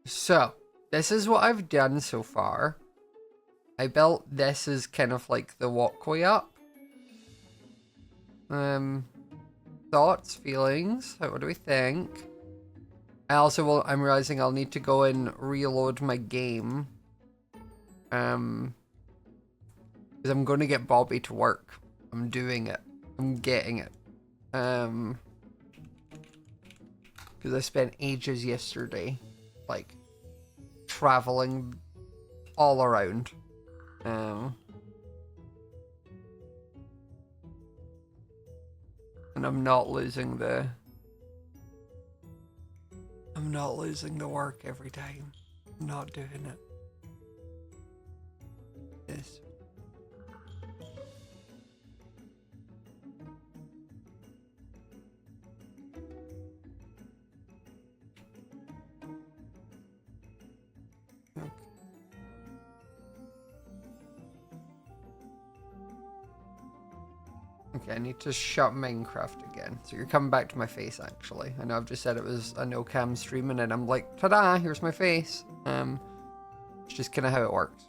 So, this is what I've done so far. I built this as kind of like the walkway up. Thoughts, feelings, what do we think? I'm realizing I'll need to go and reload my game. Because I'm going to get Bobby to work. I'm doing it. I'm getting it. Because I spent ages yesterday, like, traveling all around. And I'm not losing the work every time. I'm not doing it. Yes. Okay, I need to shut Minecraft again. So you're coming back to my face, actually. I know I've just said it was a no-cam stream, and then I'm like, ta-da, here's my face. It's just kind of how it works.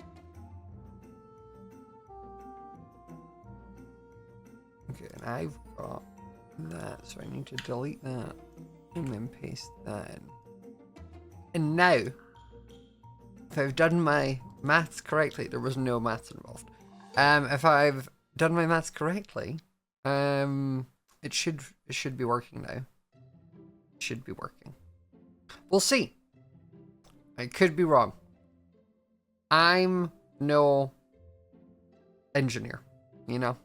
Okay, and I've got that, so I need to delete that, and then paste that in. And now, if I've done my maths correctly, there was no maths involved. If I've done my maths correctly, it should be working now. It should be working. We'll see. I could be wrong. I'm no engineer, you know.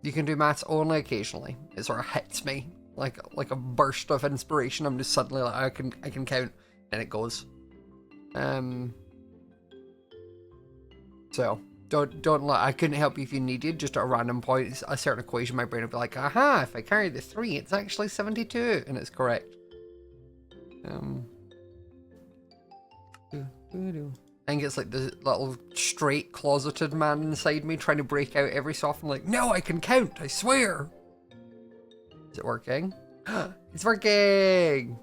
You can do maths only occasionally. It sort of hits me like a burst of inspiration. I'm just suddenly like I can count, and it goes. So. Don't let, I couldn't help you if you needed, just at a random point, a certain equation, my brain would be like, aha, if I carry the 3, it's actually 72, and it's correct. I think it's like the little straight closeted man inside me trying to break out every so often, like, no, I can count, I swear. Is it working? It's working!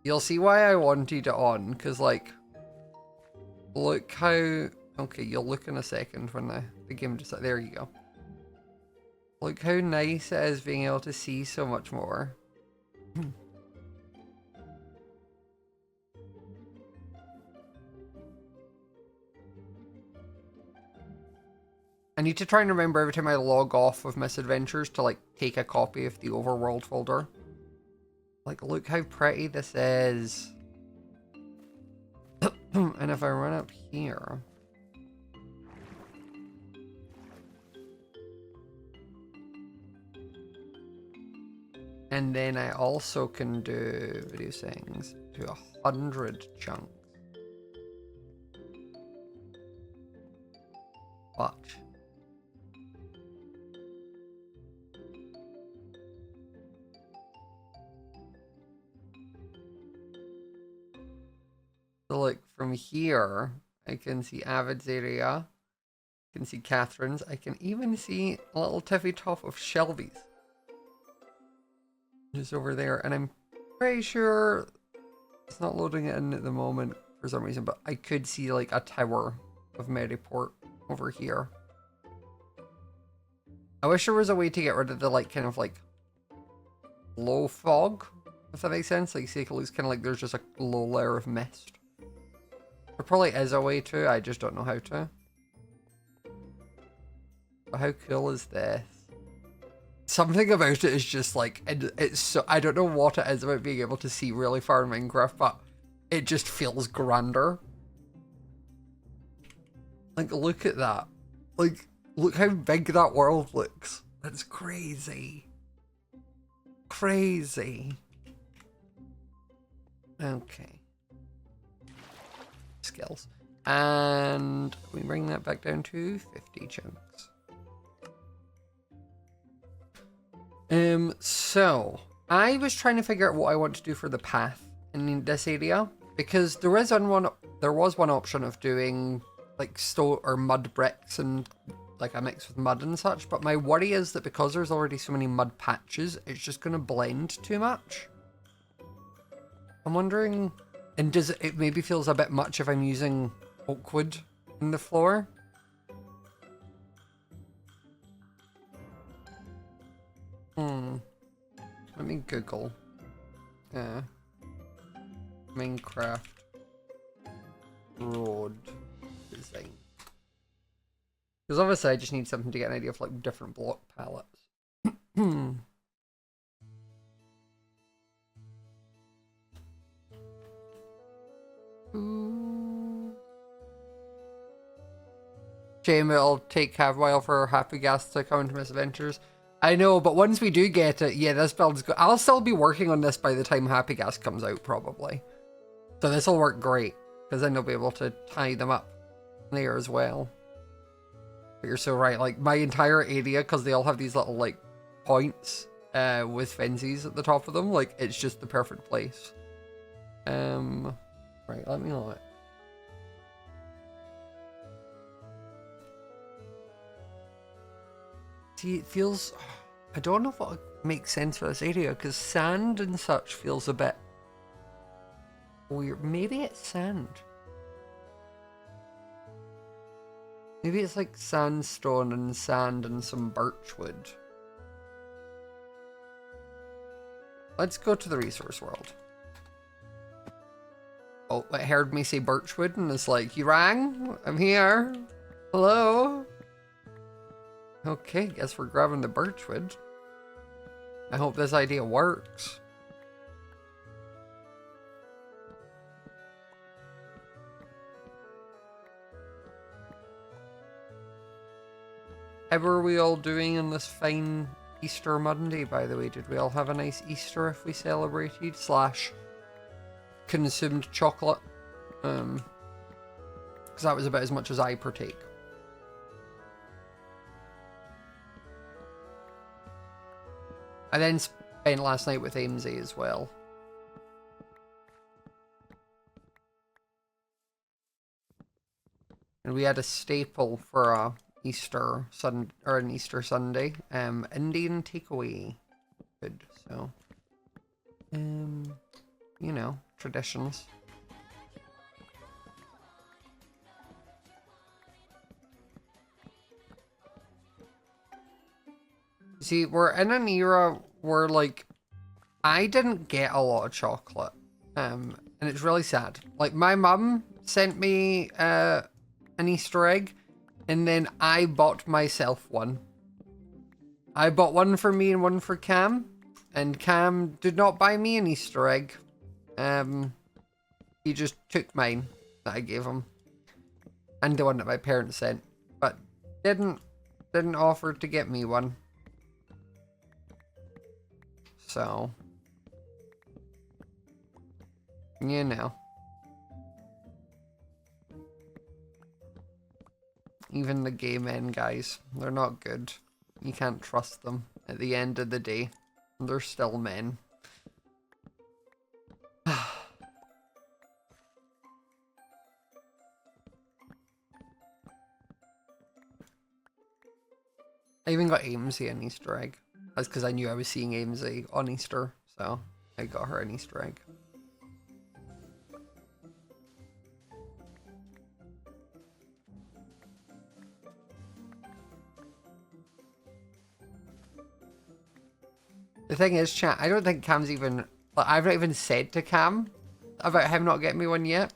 You'll see why I wanted it on, because, like, look how... Okay, you'll look in a second when the game just... There you go. Look how nice it is being able to see so much more. I need to try and remember every time I log off of Misadventures to, like, take a copy of the overworld folder. Like, look how pretty this is. And if I run up here... And then I also can do video settings to 100 chunks. Watch. So like from here, I can see Avid's area. I can see Catherine's. I can even see a little tippy top of Shelby's. Just over there, and I'm pretty sure it's not loading it in at the moment for some reason, but I could see like a tower of Mediport over here. I wish there was a way to get rid of the like kind of like low fog, if that makes sense. Like see, it looks kind of like there's just a low layer of mist. There probably is a way to, I just don't know how to. But how cool is this? Something about it is just like, it's so, I don't know what it is about being able to see really far in Minecraft, but it just feels grander. Like, look at that. Like, look how big that world looks. That's crazy. Crazy. Okay. Skills. And we bring that back down to 50 chunks. So I was trying to figure out what I want to do for the path in this area, because there was one option of doing like stone or mud bricks and like a mix with mud and such, but my worry is that because there's already so many mud patches, it's just going to blend too much. I'm wondering And does it maybe feels a bit much if I'm using oak wood in the floor? Let me Google. Minecraft road design. Because obviously I just need something to get an idea of like different block palettes. Shame it'll take a while for Happy Gas to come into Misadventures. I know, but once we do get it, yeah, this build's good. I'll still be working on this by the time Happy Gas comes out, probably. So this will work great, because then you'll be able to tie them up there as well. But you're so right, like, my entire area, because they all have these little, like, points with fences at the top of them, like, it's just the perfect place. Right, let me look. See, it feels... I don't know if it'll make sense for this area, because sand and such feels a bit weird. Maybe it's sand. Maybe it's like sandstone and sand and some birchwood. Let's go to the resource world. Oh, it heard me say birchwood and it's like, you rang? I'm here. Hello? Okay, guess we're grabbing the birchwood. I hope this idea works. How were we all doing on this fine Easter Monday, by the way? Did we all have a nice Easter if we celebrated / consumed chocolate? Because that was about as much as I partake. I then spent last night with Amesy as well. And we had a staple for a Easter an Easter Sunday. Indian takeaway. Good. So you know, traditions. See, we're in an era where, like, I didn't get a lot of chocolate. And it's really sad. Like, my mum sent me an Easter egg, and then I bought myself one. I bought one for me and one for Cam, and Cam did not buy me an Easter egg. He just took mine that I gave him. And the one that my parents sent. But didn't offer to get me one. So, you know. Even the gay men, guys, they're not good. You can't trust them. At the end of the day, they're still men. I even got Amesy an Easter egg. That's because I knew I was seeing Amesy on Easter, so I got her an Easter egg. The thing is, chat, I don't think Cam's even... Like, I've not even said to Cam about him not getting me one yet.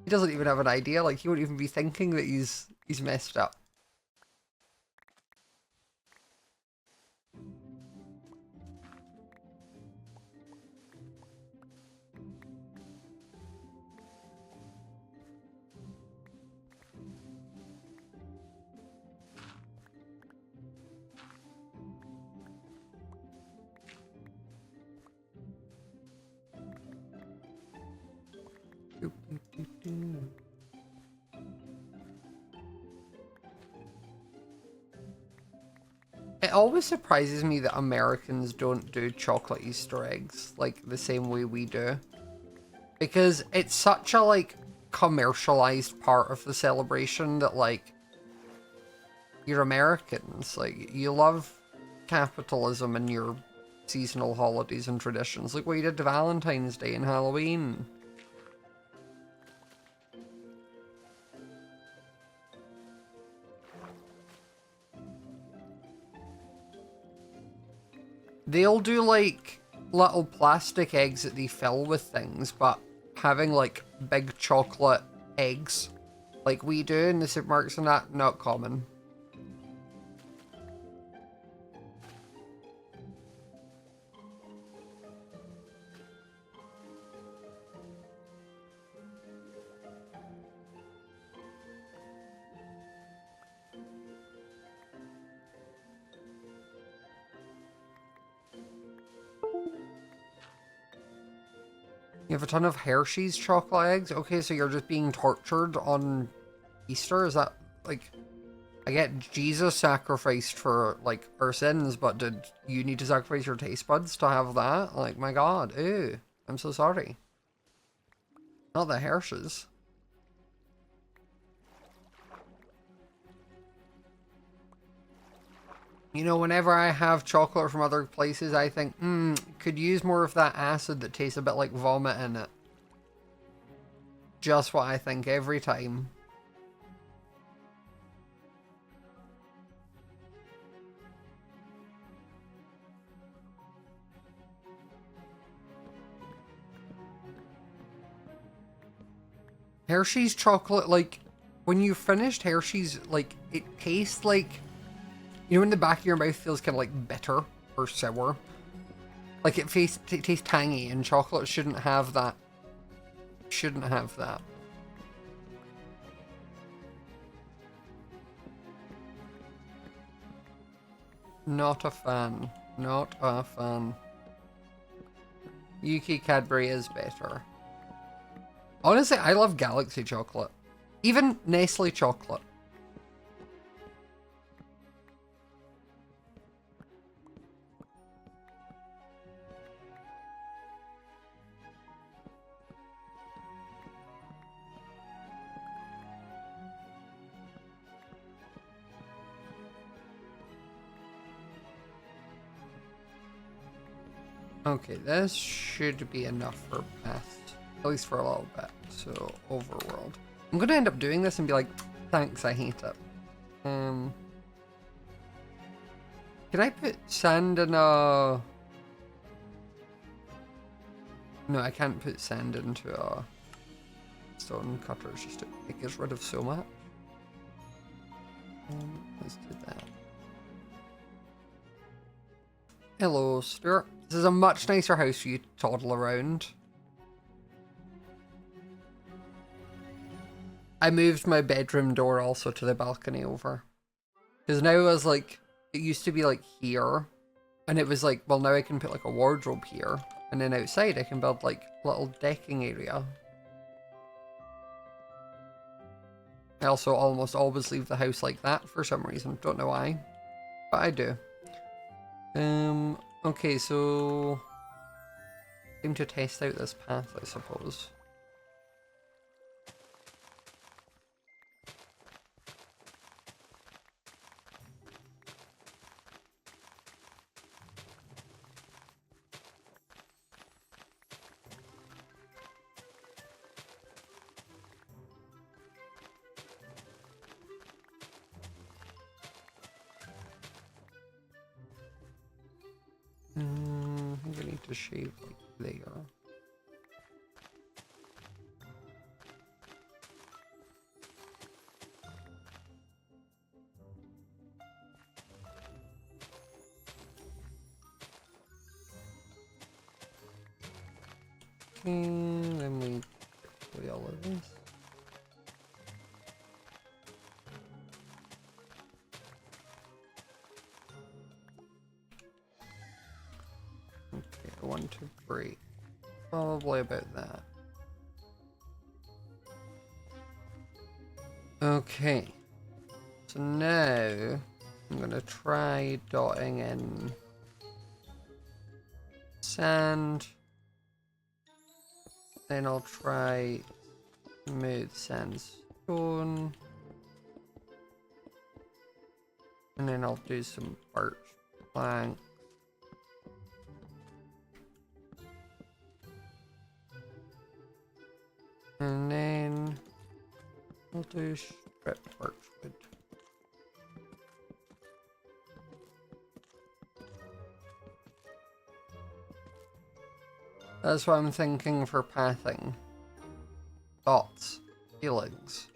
He doesn't even have an idea. Like, he won't even be thinking that he's messed up. It always surprises me that Americans don't do chocolate Easter eggs like the same way we do. Because it's such a, like, commercialized part of the celebration that, like, you're Americans. Like, you love capitalism and your seasonal holidays and traditions. Like what you did to Valentine's Day and Halloween. They'll do like little plastic eggs that they fill with things, but having like big chocolate eggs like we do in the supermarkets and that, not common. You have a ton of Hershey's chocolate eggs? Okay, so you're just being tortured on Easter? Is that, like... I get Jesus sacrificed for, like, our sins, but did you need to sacrifice your taste buds to have that? Like, my god, ew. I'm so sorry. Not the Hershey's. You know, whenever I have chocolate from other places, I think, could use more of that acid that tastes a bit like vomit in it. Just what I think every time. Hershey's chocolate, like, when you finished Hershey's, like, it tastes like... You know when the back of your mouth feels kind of like bitter or sour? Like it tastes tangy, and chocolate shouldn't have that. Shouldn't have that. Not a fan. Not a fan. Yuki Cadbury is better. Honestly, I love Galaxy chocolate. Even Nestle chocolate. Okay, this should be enough for past, at least for a little bit. So, overworld. I'm gonna end up doing this and be like, thanks, I hate it. Can I put sand in a... No, I can't put sand into a stone cutter, it's just it gets rid of so much. Let's do that. Hello, Stuart. This is a much nicer house for you to toddle around. I moved my bedroom door also to the balcony over. Because now it was like, it used to be like here. And it was like, well now I can put like a wardrobe here. And then outside I can build like a little decking area. I also almost always leave the house like that for some reason. Don't know why. But I do. Okay, so... Time to test out this path, I suppose. I think I need to shave like there. Okay, then we do all of this. Okay, 1, 2, 3. Probably about that. Okay. So now I'm gonna try dotting in sand. Then I'll try smooth sandstone. And then I'll do some birch plank. And then I'll do strip birchwood. That's what I'm thinking for pathing. Thoughts. Feelings.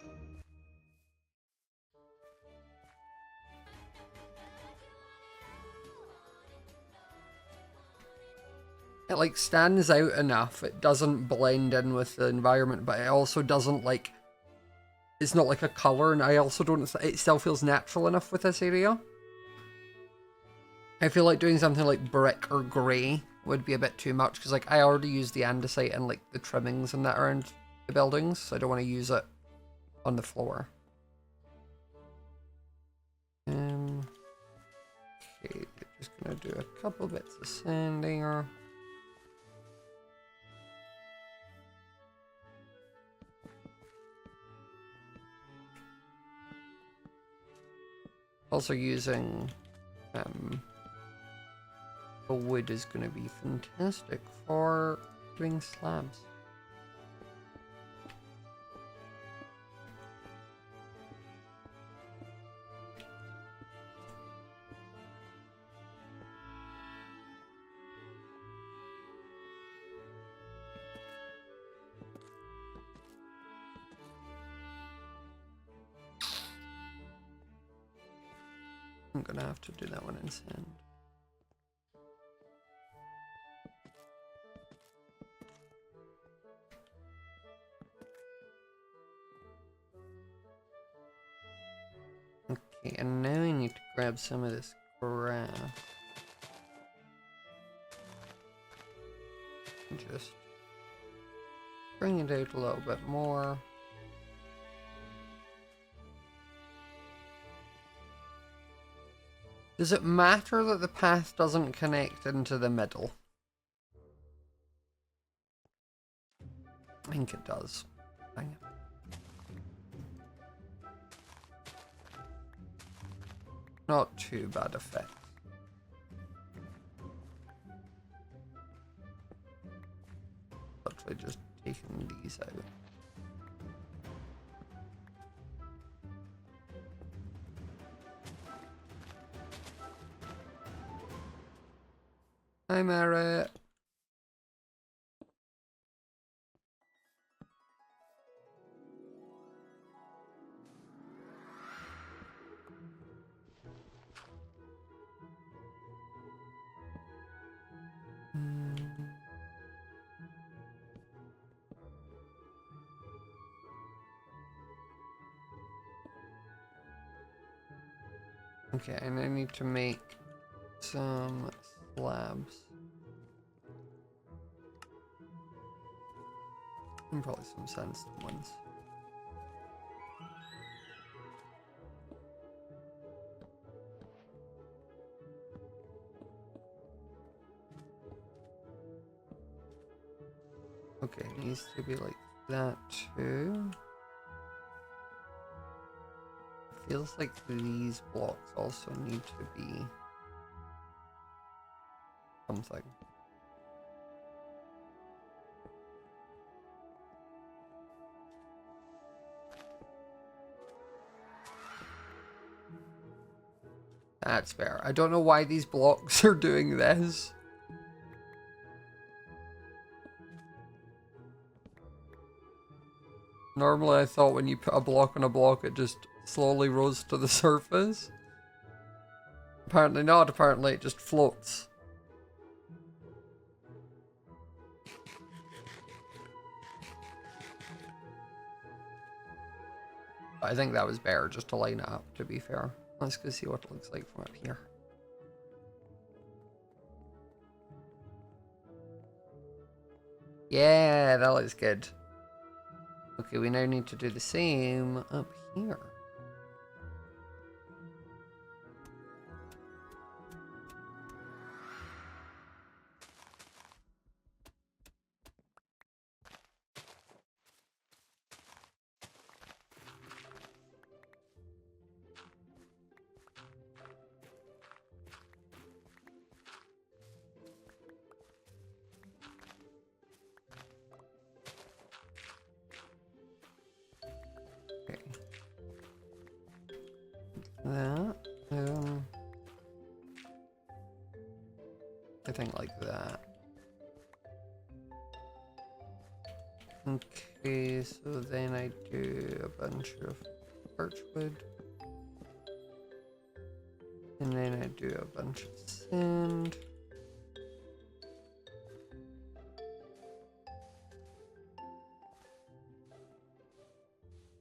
It like stands out enough. It doesn't blend in with the environment, but it also doesn't like... It's not like a colour, and I also don't... It still feels natural enough with this area. I feel like doing something like brick or grey would be a bit too much, because like I already use the andesite and like the trimmings and that around the buildings, so I don't want to use it on the floor. Okay, just gonna do a couple bits of sand here. Also using the wood is going to be fantastic for doing slabs. I'm going to have to do that one in sand. Okay, and now I need to grab some of this grass. And just bring it out a little bit more. Does it matter that the path doesn't connect into the middle? I think it does. Hang on. Not too bad effect. Actually, just taking these out. Hi, Merritt. Okay, and I need to make some slabs. And probably some sandstone ones. Okay, it needs to be like that too. Feels like these blocks also need to be something. That's fair. I don't know why these blocks are doing this. Normally I thought when you put a block on a block it just slowly rose to the surface. Apparently not, apparently it just floats. I think that was better just to line it up, to be fair. Let's go see what it looks like from up here. Yeah, that looks good. Okay, we now need to do the same up here. That, I think like that. Okay, so then I do a bunch of birchwood. And then I do a bunch of sand.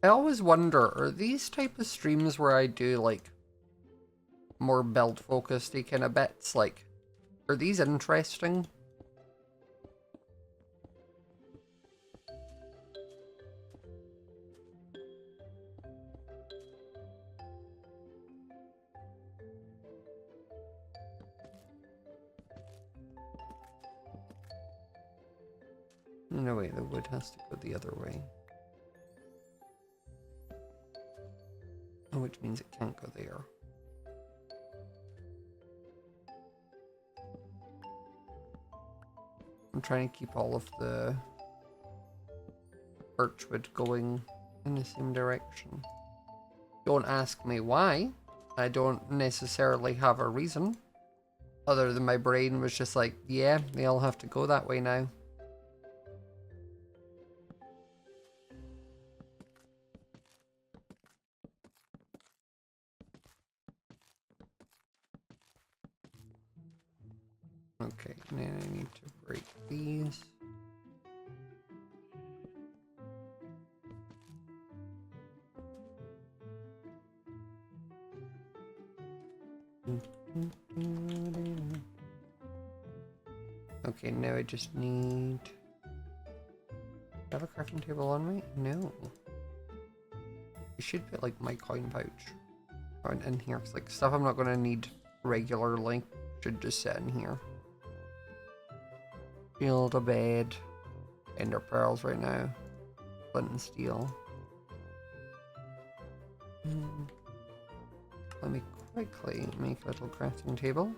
I always wonder, are these type of streams where I do like more build focused kind of bits, like, are these interesting? No, wait, the wood has to go the other way. Which means it can't go there. I'm trying to keep all of the birchwood going in the same direction. Don't ask me why. I don't necessarily have a reason. Other than my brain was just like, yeah, they all have to go that way now. Okay, now I need to break these. Okay, now I just need... Do I have a crafting table on me? No. You should put like my coin pouch in here. It's like stuff I'm not going to need regularly should just sit in here. Build a bed. Ender pearls right now. Flint and steel. Let me quickly make a little crafting table.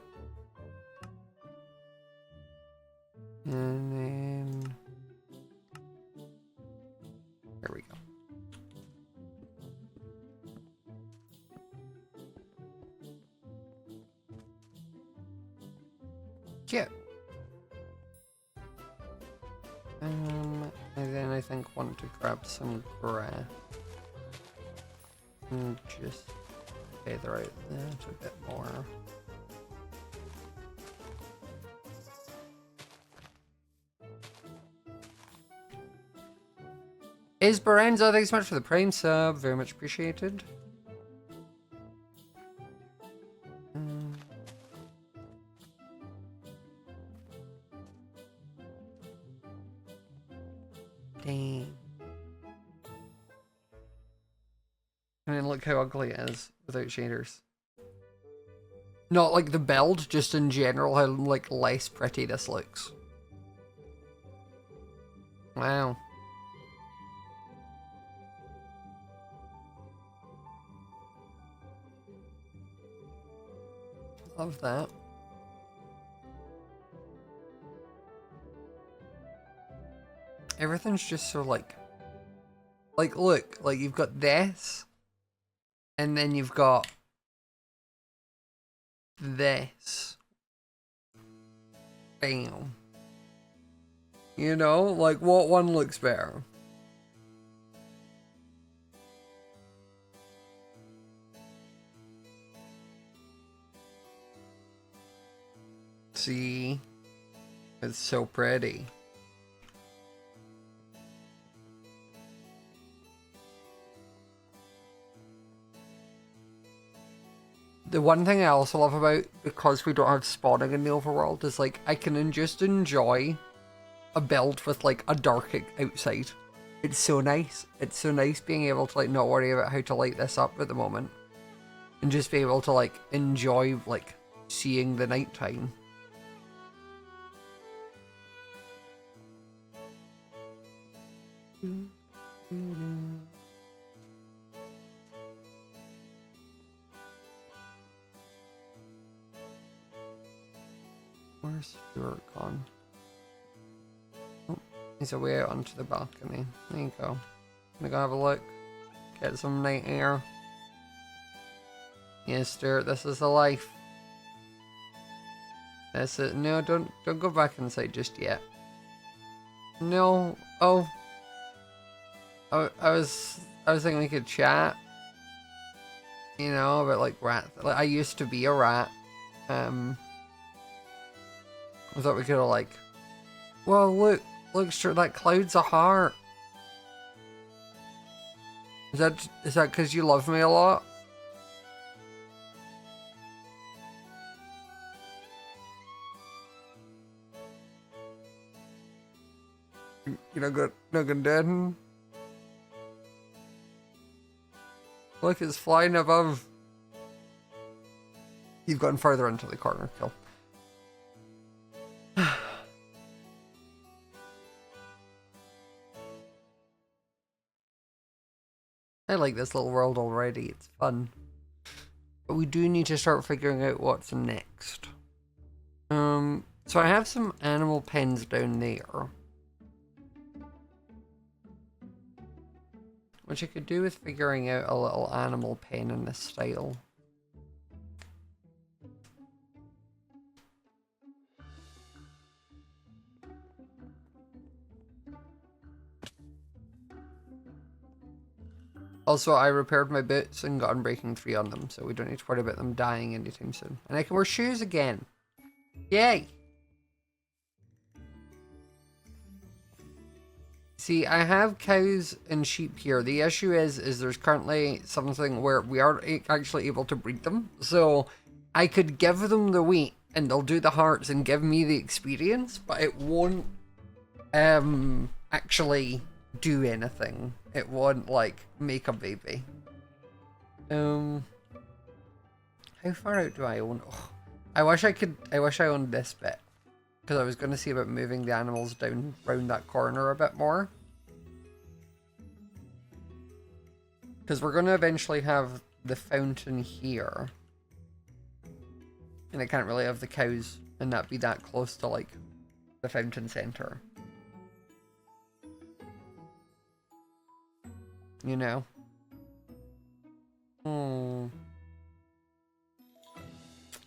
And then... There we go. Cute. And then I think want to grab some grass. And just feather out that a bit more. Is Barenzo, thanks so much for the Prime sub, very much appreciated. Dang. I mean, look how ugly it is without shaders. Not like the build, just in general, how like less pretty this looks. Wow. Love that. Everything's just so like look, like you've got this, and then you've got this. Bam. You know, like what one looks better? See? It's so pretty. The one thing I also love about, because we don't have spawning in the overworld, is like I can just enjoy a build with like a dark outside. It's so nice. It's so nice being able to like not worry about how to light this up at the moment. And just be able to like enjoy like seeing the nighttime. Where's Stuart gone? Oh, he's away out onto the balcony. There you go. Gonna go have a look. Get some night air. Yes, Stuart, this is the life. This is no, don't go back inside just yet. No. Oh, I was thinking we could chat, you know, about like rat. Like, I used to be a rat. I thought we could have like, well, look, sure, that cloud's a heart. Is that because you love me a lot? You know, no good dead. Look, it's flying above. You've gone further into the corner, kill. I like this little world already, it's fun. But we do need to start figuring out what's next. So I have some animal pens down there. Which I could do with figuring out a little animal pen in this style. Also, I repaired my boots and got Unbreaking 3 on them, so we don't need to worry about them dying anytime soon. And I can wear shoes again. Yay! See, I have cows and sheep here. The issue is there's currently something where we aren't actually able to breed them. So I could give them the wheat and they'll do the hearts and give me the experience, but it won't actually do anything. It won't like make a baby. How far out do I own? Oh, I wish I owned this bit. Because I was going to see about moving the animals down around that corner a bit more. Because we're going to eventually have the fountain here. And I can't really have the cows and not be that close to, like, the fountain center. You know?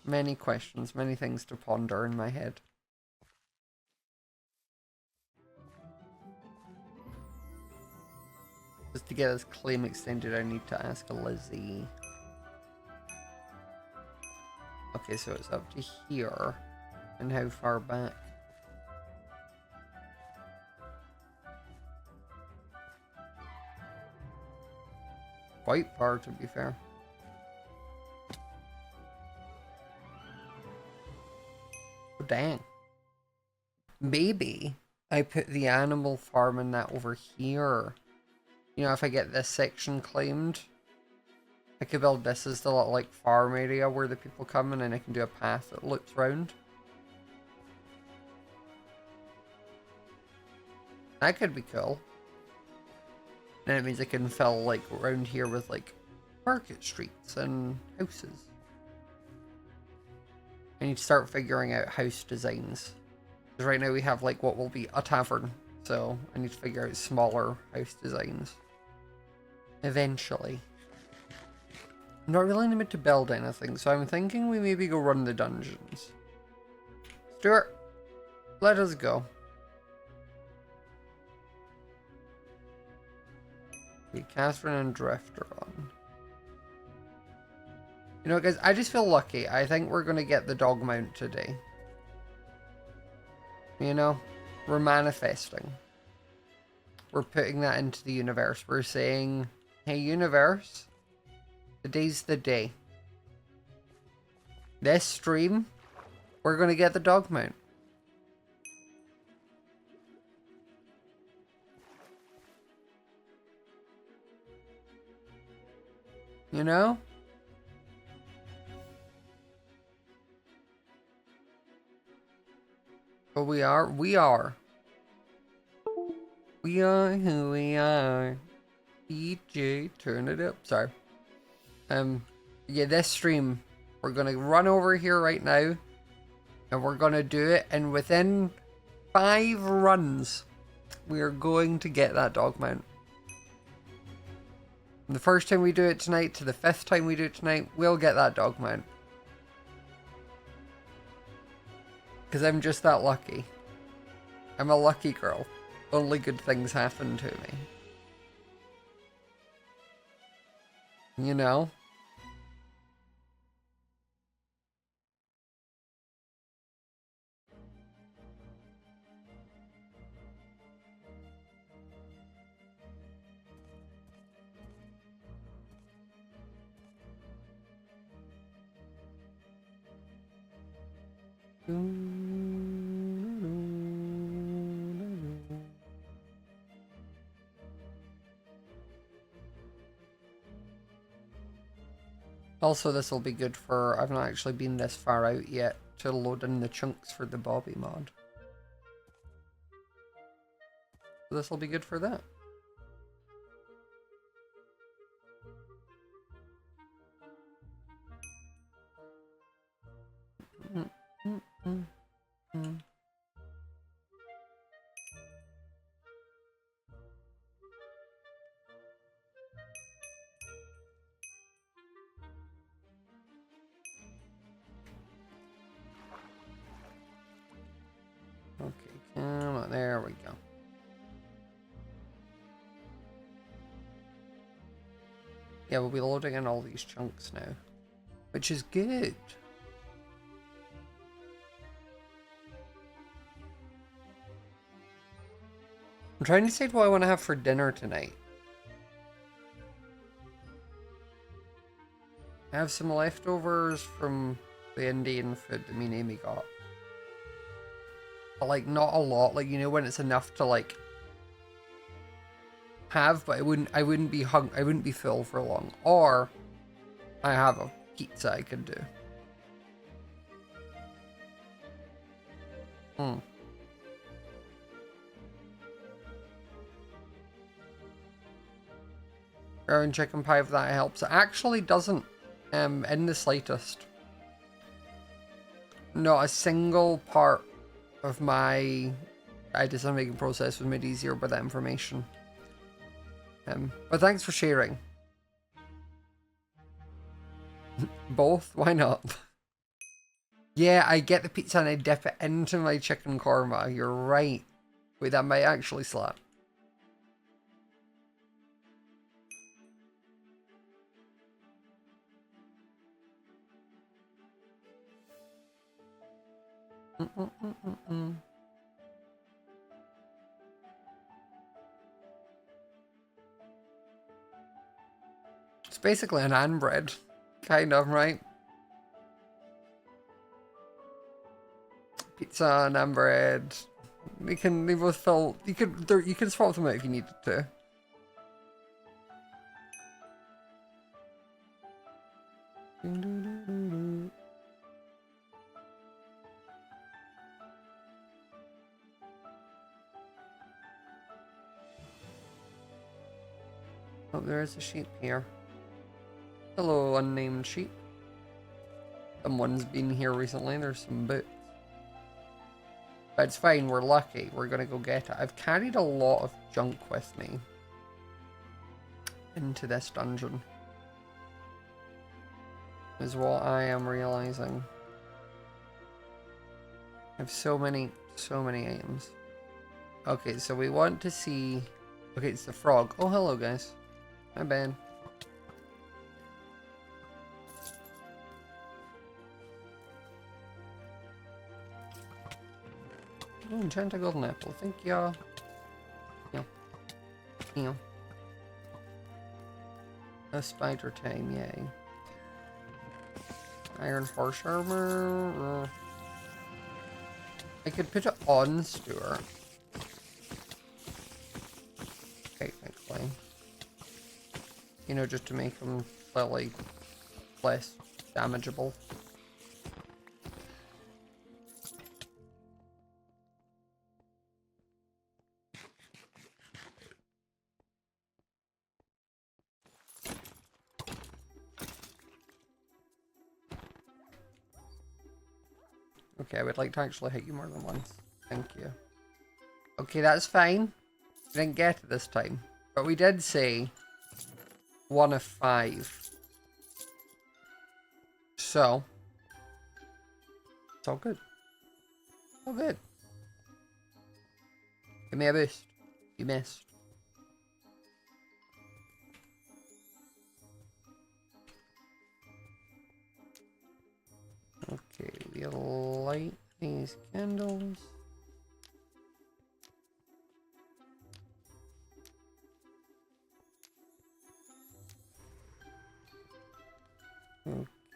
Many questions, many things to ponder in my head. Just to get this claim extended, I need to ask a Lizzie. Okay, so it's up to here. And how far back? Quite far, to be fair. Oh, dang. Maybe I put the animal farm in that over here. You know, if I get this section claimed, I could build this as the little, like, farm area where the people come in and I can do a path that loops round. That could be cool. And it means I can fill, like, around here with, like, market streets and houses. I need to start figuring out house designs. Because right now we have, like, what will be a tavern. So I need to figure out smaller house designs. Eventually. I'm not really in the mood to build anything, so I'm thinking we maybe go run the dungeons. Stuart, let us go. Okay, Catherine and Drifter on. You know, guys, I just feel lucky. I think we're going to get the dog mount today. You know, we're manifesting. We're putting that into the universe. We're saying, hey, universe, today's the day. This stream, we're going to get the dog mount. You know? But we are who we are. DJ, turn it up. Sorry. Yeah, this stream, we're gonna run over here right now, and we're gonna do it, and within 5 runs, we are going to get that dog mount. From the first time we do it tonight to the 5th time we do it tonight, we'll get that dog mount. Because I'm just that lucky. I'm a lucky girl. Only good things happen to me. you know? Also, this will be good for... I've not actually been this far out yet to load in the chunks for the Bobby mod. So this will be good for that. Okay, come on, there we go. Yeah, we'll be loading in all these chunks now, which is good. I'm trying to decide what I want to have for dinner tonight. I have some leftovers from the Indian food that me and Amy got. But like not a lot, like you know when it's enough to like have, but I wouldn't be full for long. Or I have a pizza I could do. And chicken pie, if that helps. It actually doesn't, in the slightest. Not a single part of my decision-making process was made easier by that information. But thanks for sharing. Both? Why not? Yeah, I get the pizza and I dip it into my chicken korma. You're right. Wait, that might actually slap. It's basically an naan bread. Kind of, right? Pizza, naan bread. They both fill. You can swap them out if you needed to. Oh, there is a sheep here. Hello, unnamed sheep. Someone's been here recently. There's some boots. But it's fine, we're lucky. We're gonna go get it. I've carried a lot of junk with me into this dungeon, is what I am realizing. I have so many items. Okay, so we want to see... Okay, it's the frog. Oh, hello, guys. Hi, Ben. Oh, enchanted golden apple. Thank you. Yeah. A spider tame, yay. Iron horse armor. I could put it on Stuart. Technically. You know, just to make him slightly less damageable. Okay, I would like to actually hit you more than once. Thank you. Okay, that's fine. We didn't get it this time. But we did say 1 of 5. So, it's all good. All good. Give me a boost. You missed. Okay, we'll light these candles.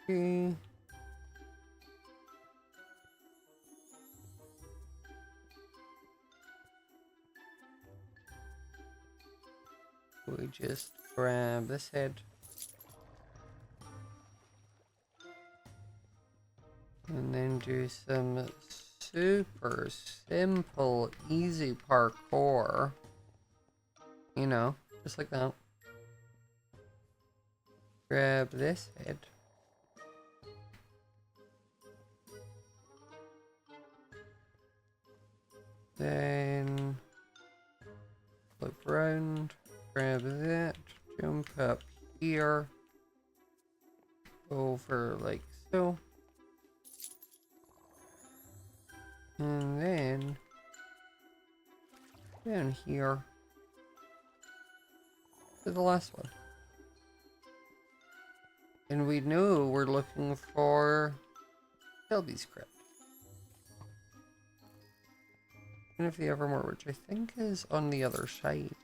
Okay. We just grab this head. And then do some super simple, easy parkour. You know, just like that. Grab this head. Then flip around, grab that, jump up here, over like so. And then down here to the last one. And we know we're looking for Shelby's crypt. And if the Evermore, which I think is on the other side.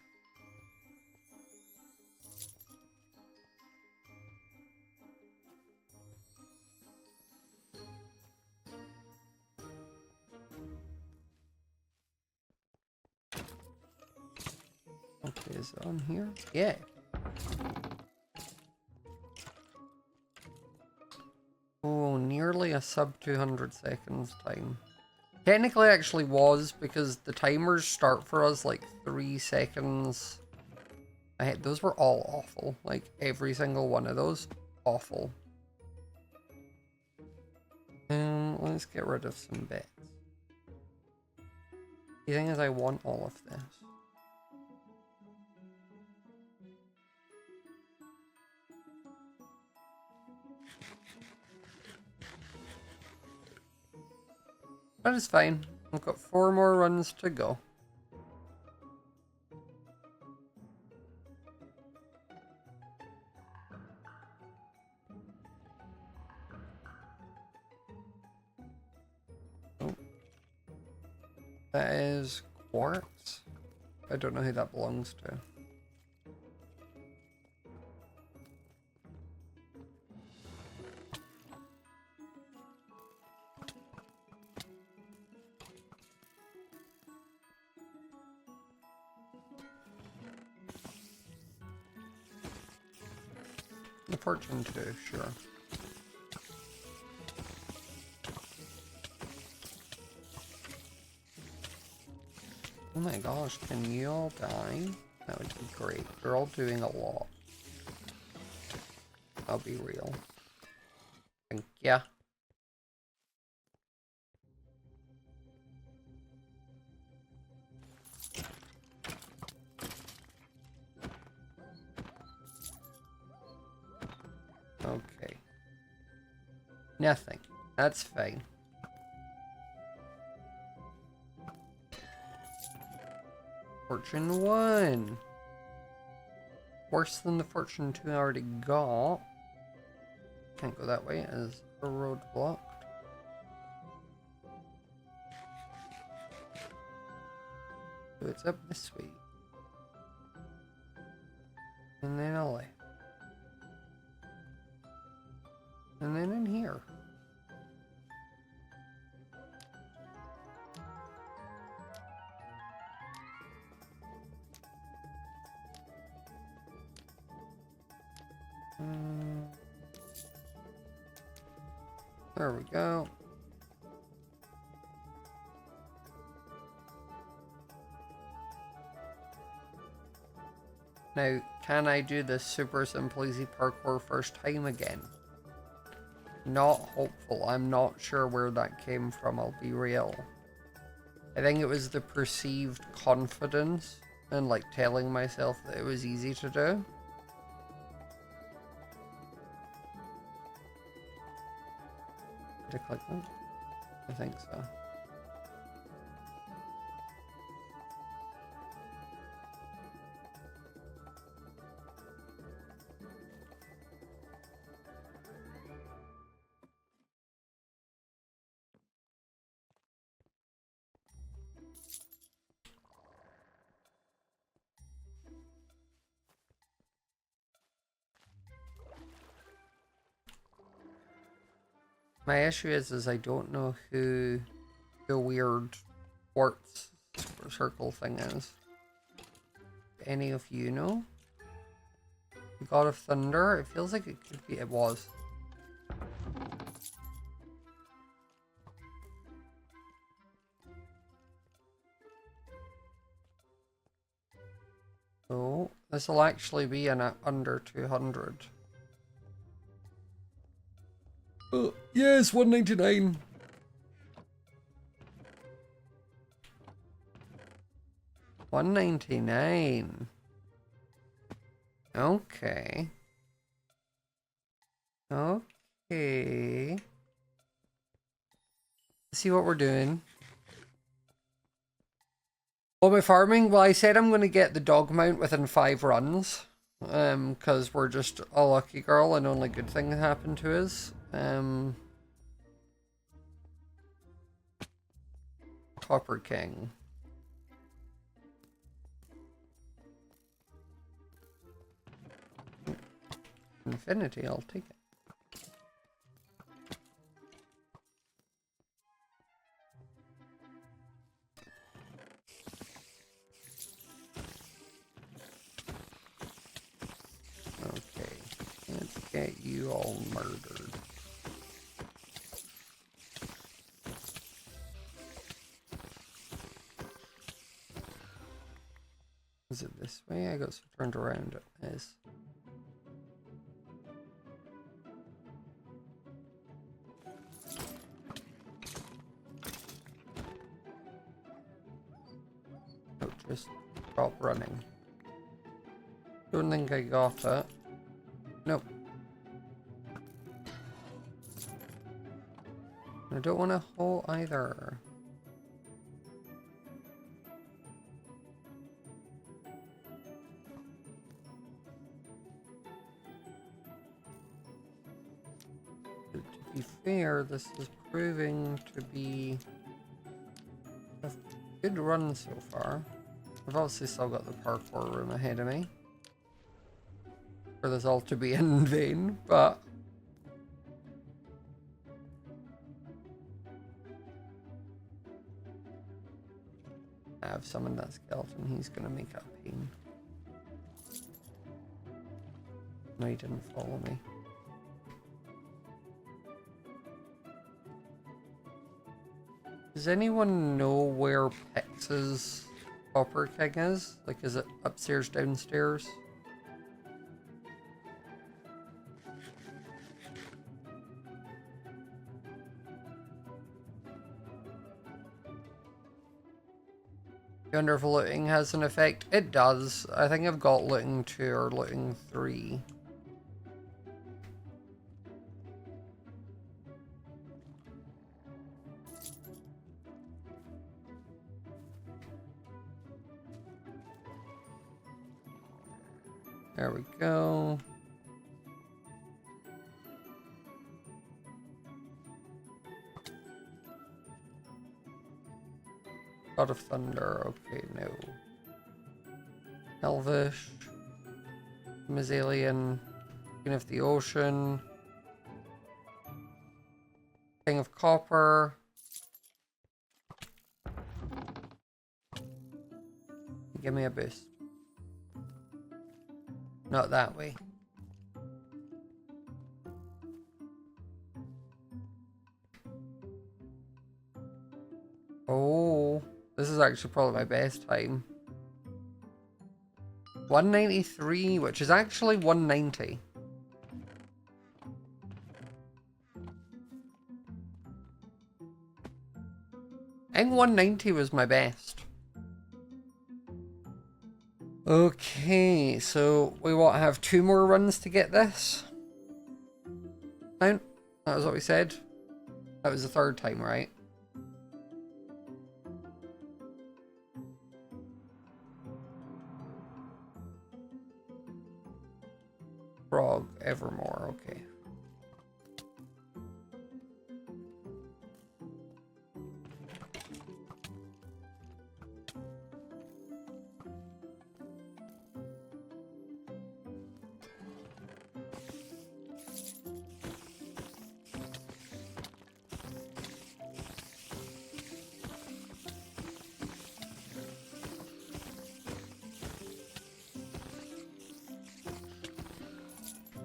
Okay, is it on here? Yeah. Oh, nearly a sub 200 seconds time. Technically it actually was, because the timers start for us like 3 seconds. Those were all awful. Like, every single one of those. Awful. Let's get rid of some bits. The thing is, I want all of this. That is fine. I've got 4 more runs to go. Oh. That is quartz. I don't know who that belongs to. The fortune too, sure. Oh my gosh, can you all die? That would be great. You're all doing a lot. I'll be real. Thank ya. Okay. Nothing. That's fine. Fortune 1. Worse than the fortune 2 I already got. Can't go that way as a road blocked. So it's up this way. And then a left. And then in here. There we go. Now, can I do this super simple easy parkour first time again? Not hopeful. I'm not sure where that came from, I'll be real. I think it was the perceived confidence and like telling myself that it was easy to do. Did I click that? I think so. My issue is I don't know who the weird quartz circle thing is. Any of you know? The God of Thunder? It feels like it could be. It was. So this will actually be in at under 200. Oh, yes, 199. $199. Okay. Okay. Let's see what we're doing. What about farming? Well, I said I'm going to get the dog mount within 5 runs. Because we're just a lucky girl and only good things happen to us. Copper King. Infinity, I'll take it. Okay, let's get you all murdered. Is it this way? I got so turned around. It is. Oh, just stop running. Don't think I got it. Nope. I don't want a hole either. To be fair, this is proving to be a good run so far. I've obviously still got the parkour room ahead of me. For this all to be in vain, but I have summoned that skeleton. He's gonna make a pain. No, he didn't follow me. Does anyone know where Pix's Copper King is? Like, is it upstairs, downstairs? I wonder if looting has an effect. It does. I think I've got looting 2 or looting 3. There we go. God of Thunder, okay, no. Elvish. Mazalian. King of the Ocean. King of Copper. Give me a boost. Not that way. Oh, this is actually probably my best time. 193, which is actually 190. I think 190 was my best. Okay, so we want to have 2 more runs to get this. Count? That was what we said. That was the 3rd time, right? Frog Evermore, okay.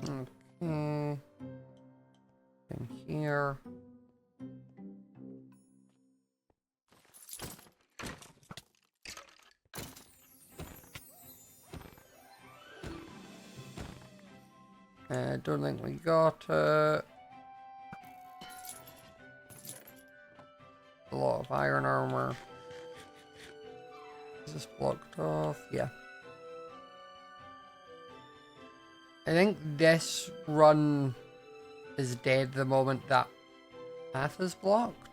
Okay. In here. I don't think we got it. A lot of iron armor. Is this blocked off? Yeah. I think this run is dead the moment that path is blocked.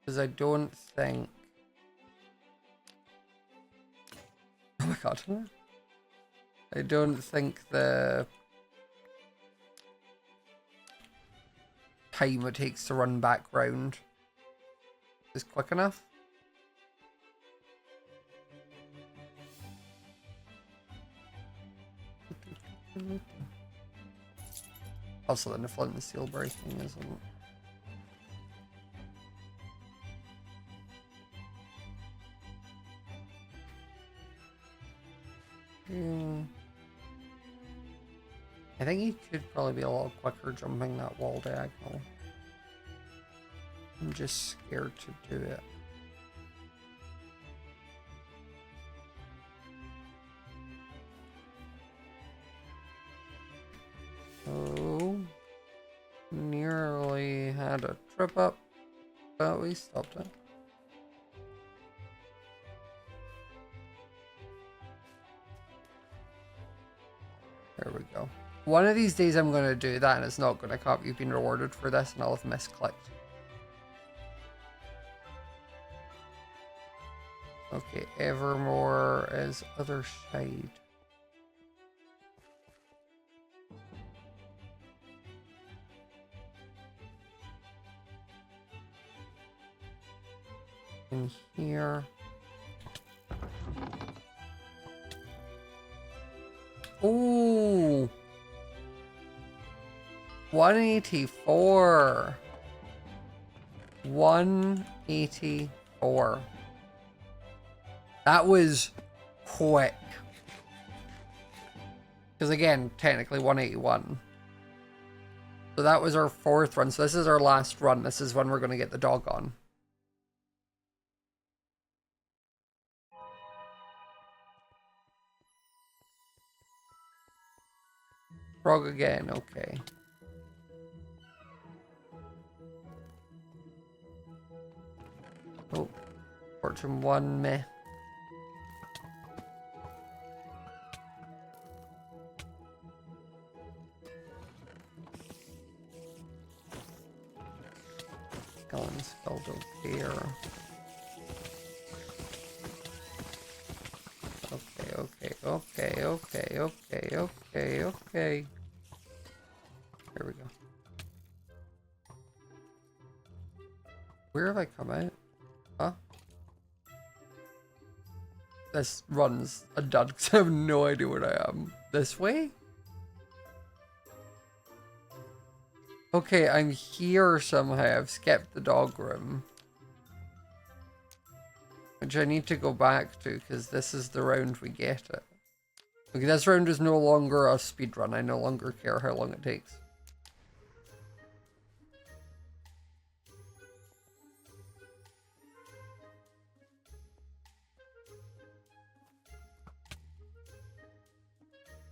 Because I don't think... Oh my god. I don't think the time it takes to run back round is quick enough. Also, then the flint and steel breaking isn't. I think he could probably be a lot quicker jumping that wall diagonal. I'm just scared to do it. Oh, nearly had a trip up, but we stopped it. There we go. One of these days I'm going to do that and it's not going to come up. You've been rewarded for this and I'll have misclicked. Okay, Evermore is other side. In here. Ooh. 184. 184. That was quick. Because again, technically 181. So that was our 4th run. So this is our last run. This is when we're going to get the dog on. Frog again, okay. Oh, fortune 1 meh. Skeleton spell don't care. Okay. Here we go. Where have I come out? Huh? This run's a dud because I have no idea where I am. This way? Okay, I'm here somehow. I've skipped the dog room. Which I need to go back to because this is the round we get it. Okay, this round is no longer a speed run. I no longer care how long it takes.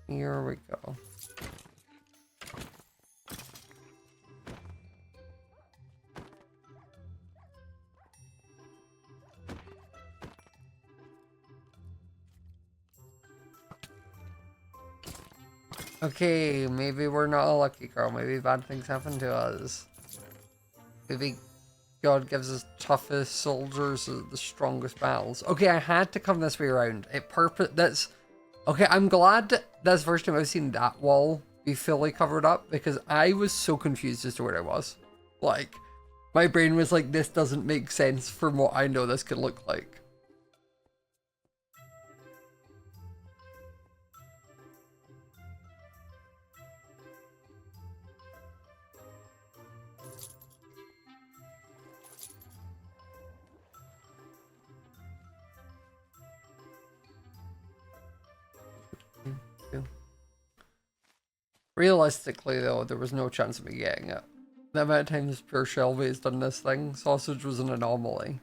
Here we go. Okay, maybe we're not a lucky girl. Maybe bad things happen to us. Maybe God gives us toughest soldiers the strongest battles. Okay, I had to come this way around. Okay, I'm glad that's the first time I've seen that wall be fully covered up because I was so confused as to where I was. Like, my brain was like, this doesn't make sense from what I know this could look like. Realistically, though, there was no chance of me getting it. The amount of times pure Shelby has done this thing, Sausage was an anomaly.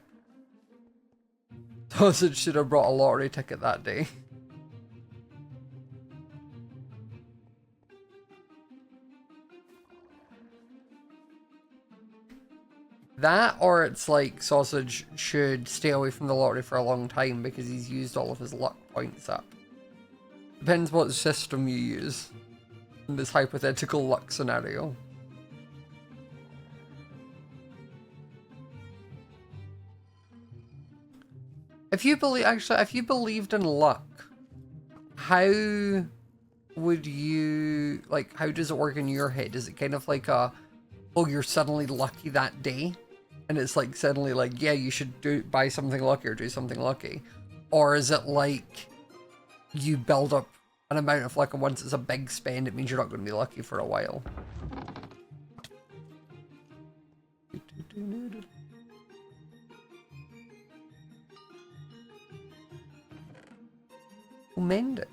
Sausage should have brought a lottery ticket that day. That, or it's like Sausage should stay away from the lottery for a long time because he's used all of his luck points up. Depends what system you use in this hypothetical luck scenario. If you believe, actually, if you believed in luck, how would you, like, how does it work in your head? Is it kind of like a, oh, you're suddenly lucky that day? And it's like suddenly like, yeah, you should buy something lucky or do something lucky. Or is it like you build up an amount of luck and once it's a big spend, it means you're not going to be lucky for a while? We'll mend it.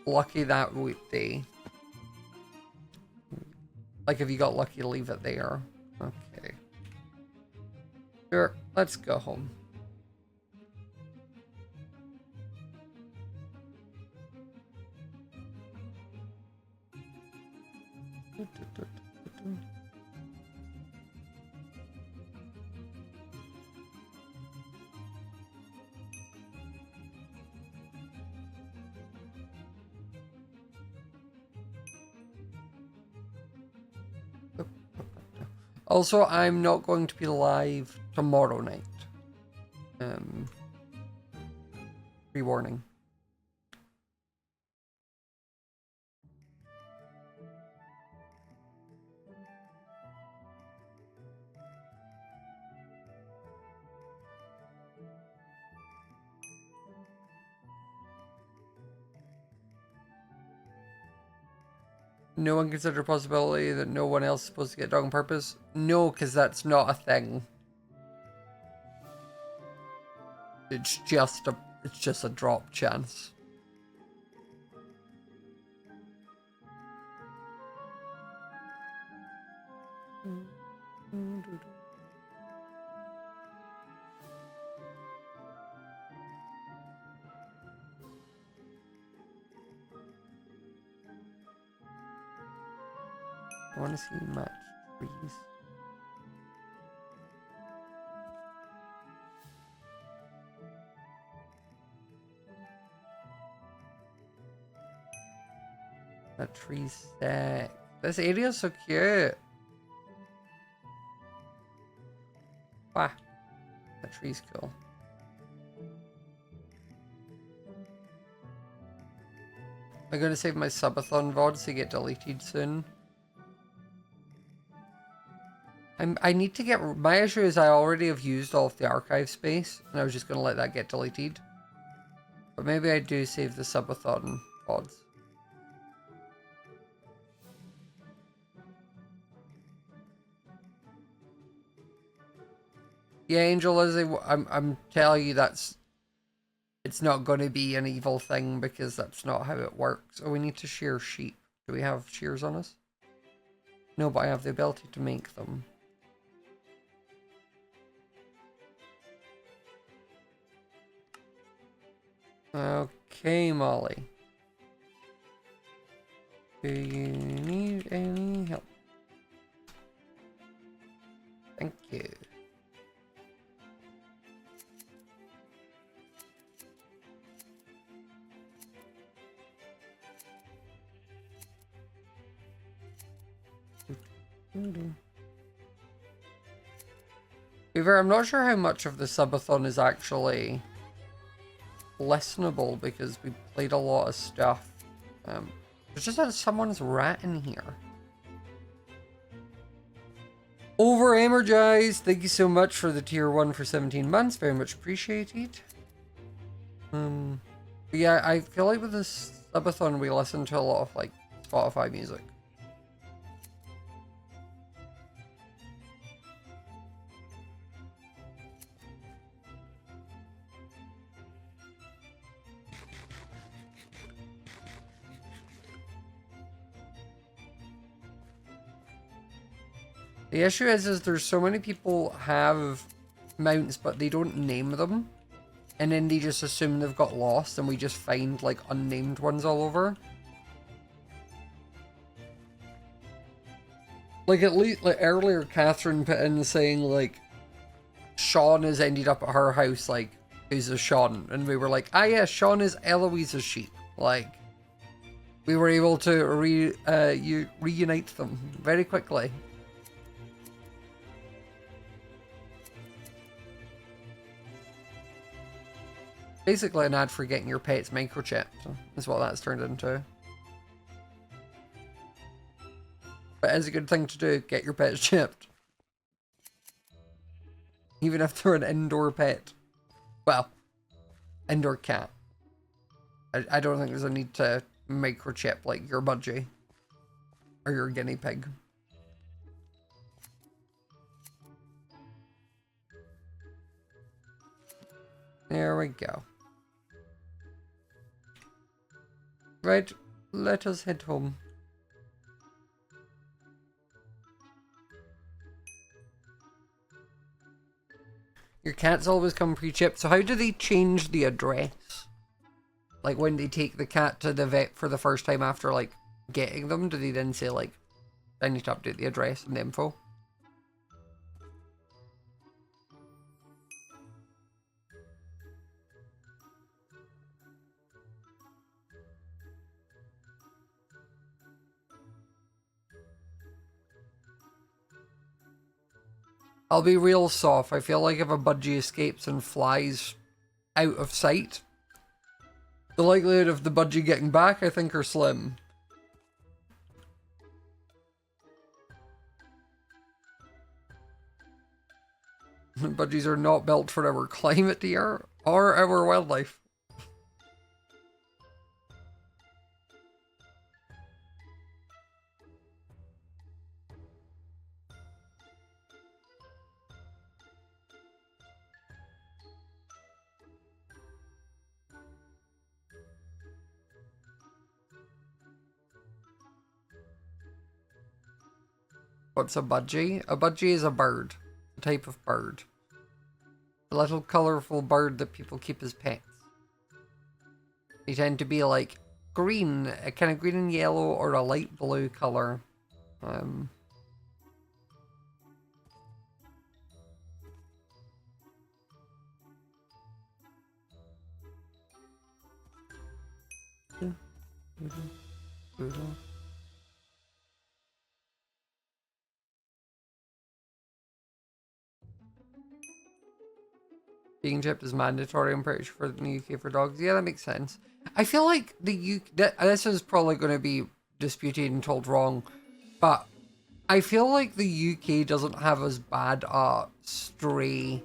Lucky that day. Like if you got lucky, leave it there. Okay. Sure, let's go home. Also, I'm not going to be live tomorrow night. Pre-warning. No one considered a possibility that no one else is supposed to get a dog on purpose? No, because that's not a thing. It's just a drop chance. I want to see match trees. That tree's sick. This area's so cute. Wow. That tree's cool. I'm gonna save my subathon VODs to get deleted soon. I need to get... My issue is I already have used all of the archive space, and I was just gonna let that get deleted. But maybe I do save the subathon VODs. Yeah, Angel Lizzie, I'm telling you that's... It's not going to be an evil thing because that's not how it works. Oh, we need to shear sheep. Do we have shears on us? No, but I have the ability to make them. Okay, Molly. Do you need any help? Thank you. However, I'm not sure how much of the subathon is actually listenable because we played a lot of stuff. There's just someone's rat in here. Over energized. Thank you so much for the tier 1 for 17 months. Very much appreciated. But yeah, I feel like with this subathon we listen to a lot of like Spotify music. The issue is there's so many people have mounts, but they don't name them. And then they just assume they've got lost, and we just find, like, unnamed ones all over. Like, at least, like, earlier, Catherine put in saying, like, Sean has ended up at her house, like, who's a Sean? And we were like, ah, yeah, Sean is Eloise's sheep. Like, we were able to reunite them very quickly. Basically an ad for getting your pets microchipped, is what that's turned into. But it's a good thing to do, get your pets chipped. Even if they're an indoor pet. Well, indoor cat. I don't think there's a need to microchip like your budgie. Or your guinea pig. There we go. Right, let us head home. Your cats always come pre-chipped, so how do they change the address? Like when they take the cat to the vet for the first time after like getting them, do they then say like, I need to update the address and the info? I'll be real soft. I feel like if a budgie escapes and flies out of sight, the likelihood of the budgie getting back, I think, are slim. Budgies are not built for our climate here, or our wildlife. What's a budgie? A budgie is a bird. A type of bird. A little colourful bird that people keep as pets. They tend to be like green, a kind of green and yellow, or a light blue colour. Being chipped is mandatory, I'm pretty sure, in the UK for dogs. Yeah, that makes sense. I feel like the UK... This is probably going to be disputed and told wrong, but I feel like the UK doesn't have as bad a stray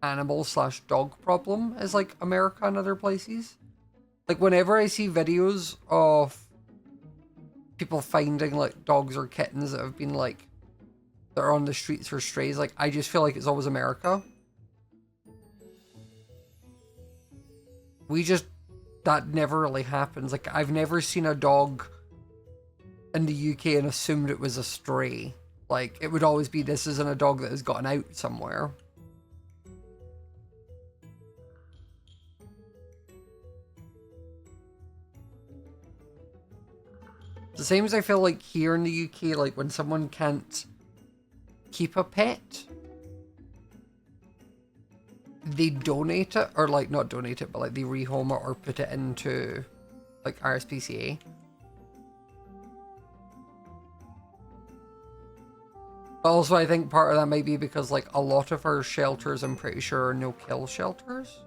animal / dog problem as like America and other places. Like whenever I see videos of people finding like dogs or kittens that have been like, that are on the streets for strays, like I just feel like it's always America. That never really happens. Like, I've never seen a dog in the UK and assumed it was a stray. Like, it would always be, this isn't a dog that has gotten out somewhere. The same as I feel like here in the UK, like when someone can't keep a pet, they donate it, or like not donate it, but like they rehome it or put it into like RSPCA. But also I think part of that might be because like a lot of our shelters, I'm pretty sure, are no-kill shelters.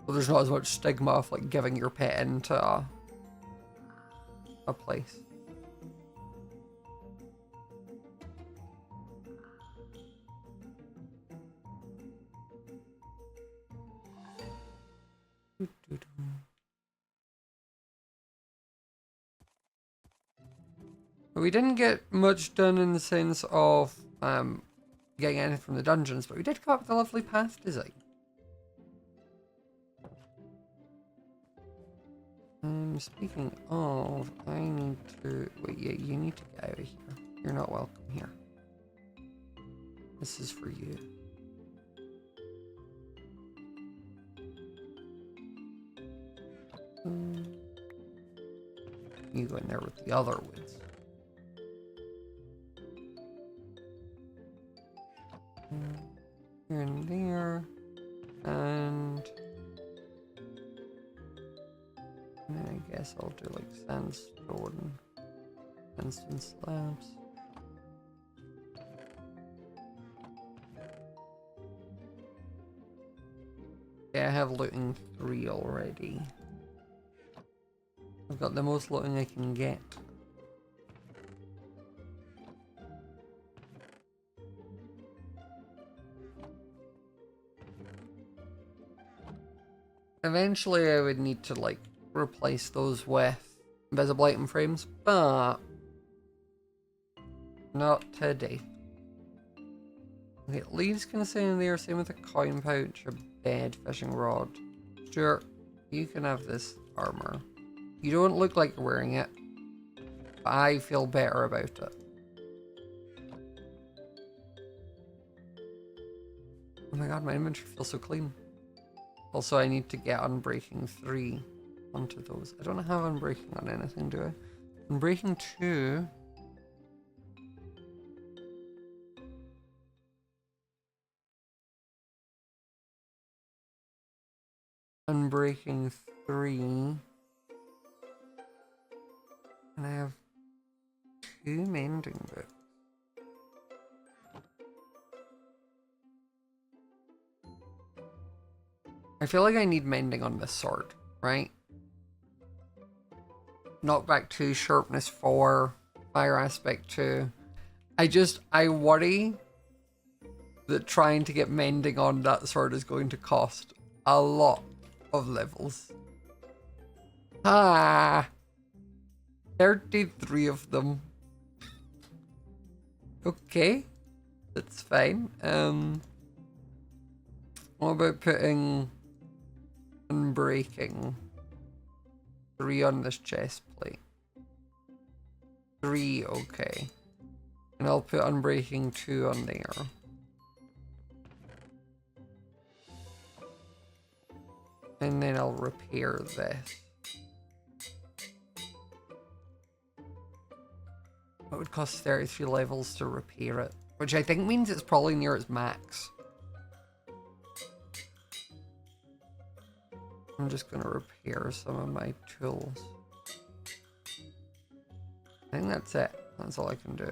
So there's not as much stigma of like giving your pet into a place. We didn't get much done in the sense of getting anything from the dungeons, but we did come up with a lovely path design. speaking of, I need to... Wait, yeah, you need to get out of here. You're not welcome here. This is for you. You go in there with the other woods. Here and there. And then I guess I'll do like sandstone slabs. Yeah, I have looting 3 already. I've got the most looting I can get. Eventually I would need to like replace those with invisible item frames, but not today. Okay, leaves can stay in there, same with a coin pouch, a bed, fishing rod. Sure, you can have this armor. You don't look like you're wearing it, but I feel better about it. Oh my god, my inventory feels so clean. Also, I need to get Unbreaking 3 onto those. I don't have Unbreaking on anything, do I? Unbreaking 2. Unbreaking 3. And I have 2 mending books. I feel like I need mending on this sword, right? Knockback 2, sharpness 4, fire aspect 2. I worry that trying to get mending on that sword is going to cost a lot of levels. 33 of them. Okay, that's fine. What about putting Unbreaking 3 on this chest plate? 3, okay. And I'll put Unbreaking 2 on there. And then I'll repair this. It would cost 33 levels to repair it, which I think means it's probably near its max. I'm just gonna repair some of my tools. I think that's it. That's all I can do.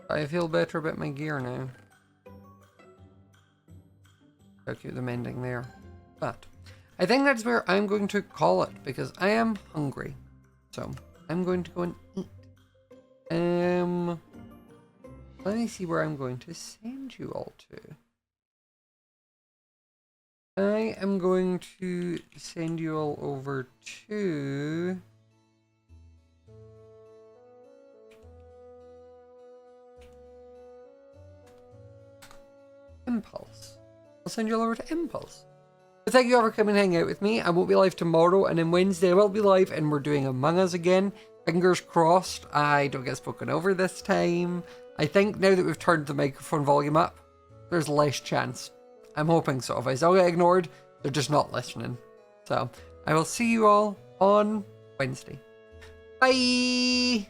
I feel better about my gear now. I'll keep the mending there. But I think that's where I'm going to call it because I am hungry. So I'm going to go and eat. Let me see where I'm going to send you all to. I am going to send you all over to Impulse. I'll send you all over to Impulse. But thank you all for coming and hanging out with me. I won't be live tomorrow, and then Wednesday I will be live, and we're doing Among Us again. Fingers crossed I don't get spoken over this time. I think now that we've turned the microphone volume up, there's less chance. I'm hoping so. If I still get ignored, they're just not listening. So, I will see you all on Wednesday. Bye!